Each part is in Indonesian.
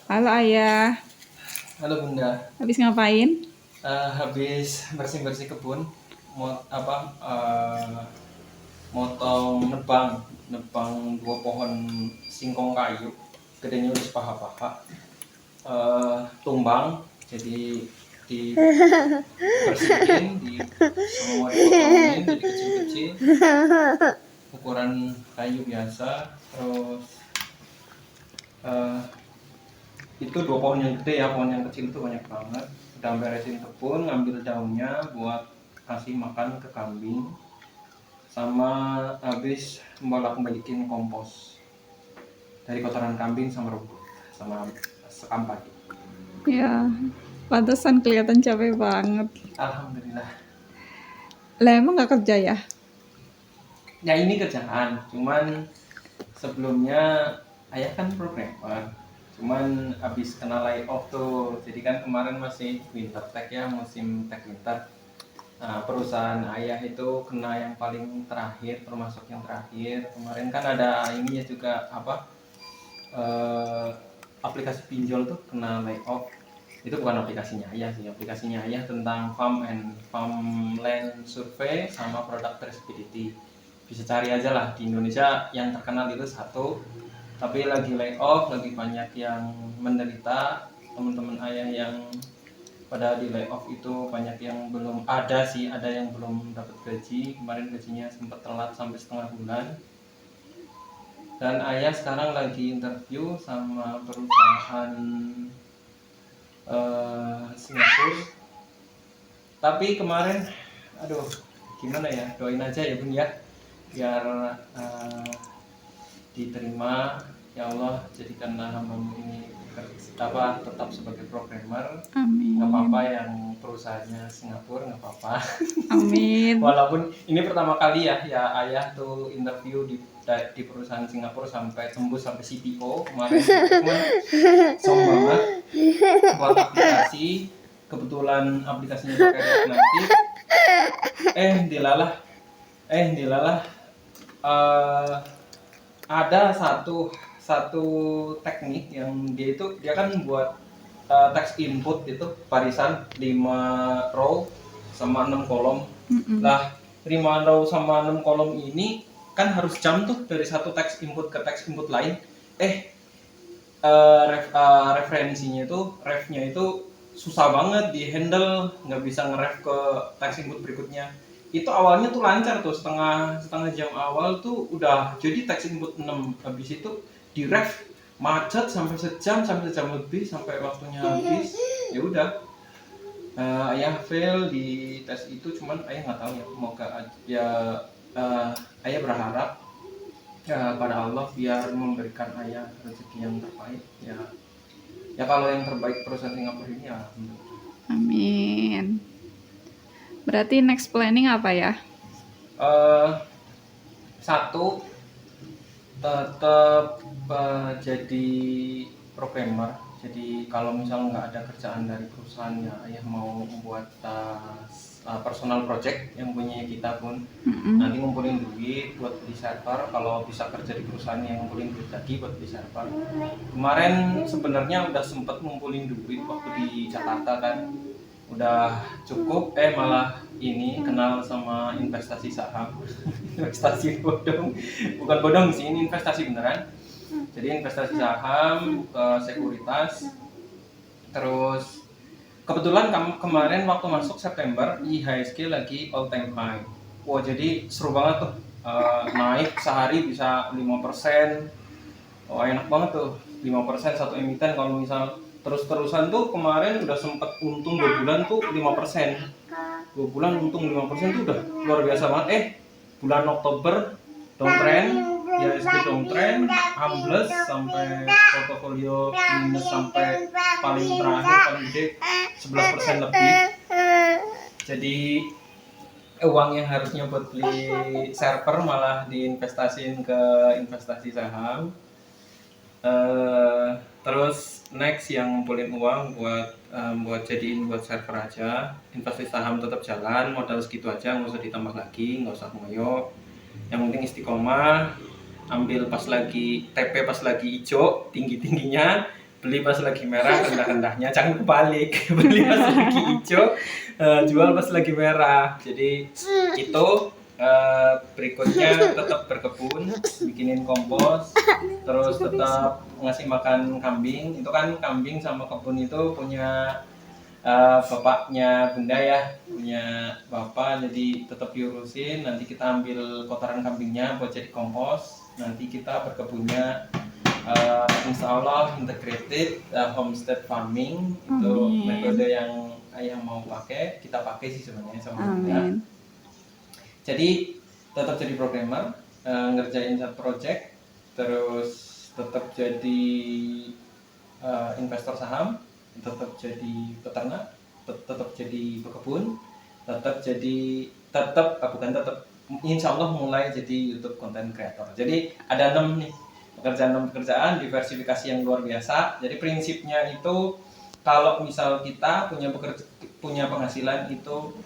Halo Ayah, Halo Bunda. habis ngapain? Habis bersih-bersih kebun, mau apa? Motong nebang dua pohon singkong kayu, gedenya udah sepaha-paha. Tumbang, jadi dibersihin, semua dipotongin jadi kecil-kecil, ukuran kayu biasa. Terus eh, itu dua pohon yang gede ya, pohon yang kecil itu banyak banget. Udah beresin kebun, ngambil daunnya buat kasih makan ke kambing, sama habis bolak-balikin kompos dari kotoran kambing sama rumput sama sekam padi. Ya, pantesan kelihatan capek banget. Alhamdulillah. Lah emang nggak kerja ya? Ya ini kerjaan, cuman sebelumnya ayah kan programmer, cuman habis kena layoff tuh. Jadi kan kemarin masih winter tech ya, musim tech winter. Nah, perusahaan ayah itu kena yang paling terakhir, termasuk yang terakhir. Kemarin kan ada ininya juga apa? eh, Aplikasi pinjol tuh kena layoff. Itu bukan aplikasinya ayah sih, aplikasinya ayah tentang farmland survey sama product traceability. Bisa cari aja lah di Indonesia, yang terkenal itu satu, tapi lagi layoff, lagi banyak yang menderita. Teman-teman ayah yang pada di layoff itu banyak yang belum ada sih, ada yang belum dapat gaji. Kemarin gajinya sempat telat sampai setengah bulan. Dan ayah sekarang lagi interview sama perusahaan Singapura. Tapi kemarin, aduh, gimana ya, doain aja ya Bun ya, biar diterima. Ya Allah, jadikanlah hambamu ini tetap sebagai programmer. Nggak apa-apa Amin. yang perusahaannya Singapura, nggak apa-apa. Amin. Walaupun ini pertama kali ya ayah tuh interview di perusahaan Singapura sampai tembus sampai CTO kemarin. Cuman sombong banget buat aplikasi. Kebetulan aplikasinya pakai React Native. Dilalah dilalah eh, ada satu satu teknik yang dia kan buat text input itu barisan 5 row sama 6 kolom. Lah 5 row sama 6 kolom ini kan harus jump tuh dari satu text input ke text input lain. Referensinya itu refnya itu susah banget di handle, nggak bisa nge-ref ke text input berikutnya. Itu awalnya tuh lancar tuh, setengah jam awal tuh udah jadi text input 6. Habis itu di ref macet sampai sejam lebih sampai waktunya habis. Ya udah, ayah fail di tes itu. Cuman ayah nggak tahu ya, semoga ya, ayah berharap ya pada Allah biar memberikan ayah rezeki yang terbaik ya. Ya kalau yang terbaik perusahaan Singapura ini ya. Amin. Berarti next planning apa ya? Satu, tetap jadi programmer. Jadi kalau misalnya nggak ada kerjaan dari perusahaan ya ayah mau membuat personal project yang punya kita pun. Nanti ngumpulin duit buat beli server. Kalau bisa kerja di perusahaan yang ngumpulin duit lagi buat beli server. Kemarin sebenarnya udah sempet ngumpulin duit waktu di Jakarta kan, udah cukup, malah ini kenal sama investasi saham. Investasi bodong, bukan bodong sih, ini investasi beneran. Jadi investasi saham ke sekuritas. Terus kebetulan kemarin waktu masuk September IHSG lagi all time high. Wah, jadi seru banget tuh. Naik sehari bisa 5%. Oh, enak banget tuh, 5% satu emiten. Kalau misal terus-terusan tuh kemarin udah sempet untung 2 bulan tuh 5%. 2 bulan untung 5% tuh udah luar biasa banget. Bulan Oktober downtrend, ya IHSG downtrend, ambles sampai portofolio minus sampai paling terakhir paling gede 11% lebih. Jadi uang yang harusnya buat beli server malah diinvestasiin ke investasi saham. Terus next yang ngumpulin uang buat jadiin buat server aja. Investasi saham tetap jalan, modal segitu aja, nggak usah ditambah lagi, nggak usah ngoyo. Yang penting istiqomah, ambil pas lagi TP pas lagi hijau tinggi tingginya, beli pas lagi merah rendah-rendahnya, jangan kebalik. Beli pas lagi hijau, jual pas lagi merah. Jadi itu berikutnya tetap berkebun, bikinin kompos, terus tetap ngasih makan kambing. Itu kan kambing sama kebun itu punya bapaknya bunda ya, punya bapak, jadi tetap diurusin. Nanti kita ambil kotoran kambingnya buat jadi kompos. Nanti kita berkebunnya insya Allah integrated homestead farming. Itu Amin. metode yang ayah mau pakai, kita pakai sih sebenarnya sama bunda. Amin. Jadi tetap jadi programmer, ngerjain satu project, terus tetap jadi investor saham, tetap jadi peternak, tetap jadi pekebun, insya Allah mulai jadi YouTube content creator. Jadi ada 6 nih pekerjaan, diversifikasi yang luar biasa. Jadi prinsipnya itu kalau misal kita punya penghasilan itu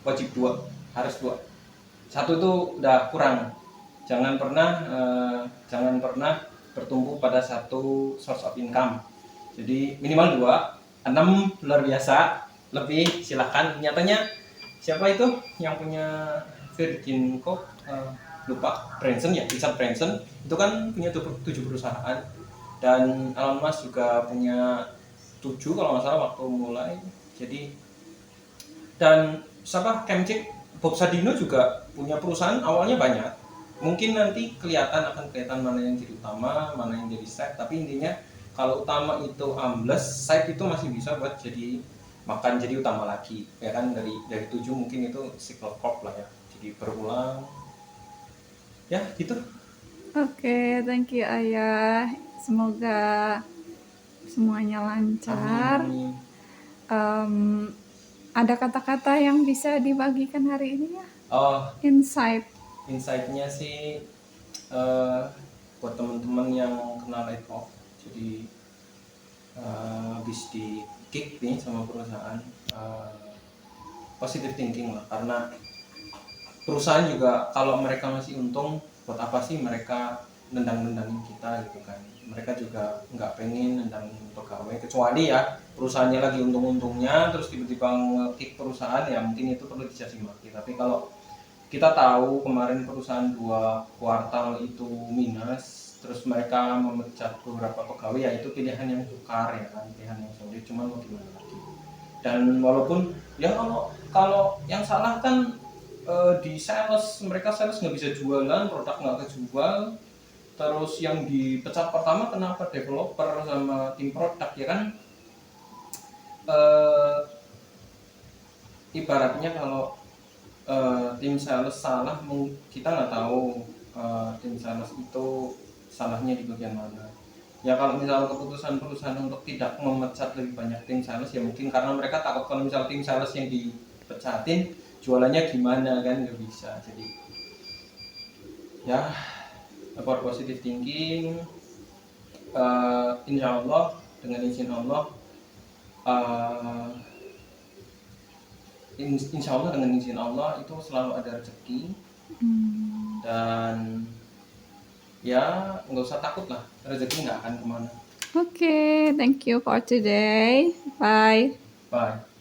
wajib 2, harus 2. Satu itu udah kurang. Jangan pernah bertumbuh pada satu source of income. Jadi minimal 2, 6 luar biasa, lebih silakan. Nyatanya siapa itu yang punya Virgin Corp, lupa, Branson ya, Richard Branson, itu kan punya 7 perusahaan, dan Elon Musk juga punya 7 kalau nggak salah waktu mulai. Jadi dan siapa, Kemcik, Bob Sadino juga punya perusahaan awalnya banyak. Mungkin nanti akan kelihatan mana yang jadi utama, mana yang jadi side, tapi intinya kalau utama itu ambles, side itu masih bisa buat jadi makan jadi utama lagi, ya kan. Dari 7 mungkin itu cycle crop lah ya, jadi berulang ya gitu. Oke, thank you Ayah. Semoga semuanya lancar. Amin. Ada kata-kata yang bisa dibagikan hari ini ya? Oh, Insight-nya sih buat teman-teman yang kena laid off, jadi habis di kick nih sama perusahaan, positive thinking lah, karena perusahaan juga kalau mereka masih untung, buat apa sih mereka nendang-nendangin kita gitu kan. Mereka juga nggak pengen nendang pegawai, kecuali ya perusahaannya lagi untung-untungnya terus tiba-tiba nge-kick perusahaan, ya mungkin itu perlu dicaci maki. Tapi kalau kita tahu kemarin perusahaan 2 kuartal itu minus, terus mereka memecat beberapa pegawai, ya itu pilihan yang sukar ya kan, pilihan yang sulit, cuman mau gimana lagi. Dan walaupun ya kalau yang salah kan di sales, mereka sales nggak bisa jualan, produk nggak kejual. Terus yang dipecat pertama kenapa? Developer sama tim produk, ya kan. Ibaratnya kalau tim sales salah, kita nggak tahu tim sales itu salahnya di bagian mana. Ya kalau misalnya keputusan perusahaan untuk tidak memecat lebih banyak tim sales, ya mungkin karena mereka takut kalau misalnya tim sales yang dipecatin jualannya gimana kan, nggak bisa. Jadi ya about positive thinking, insya Allah dengan izin Allah, dengan izin Allah itu selalu ada rezeki. Dan ya nggak usah takut lah, rezeki nggak akan kemana. Oke, thank you for today. Bye. Bye.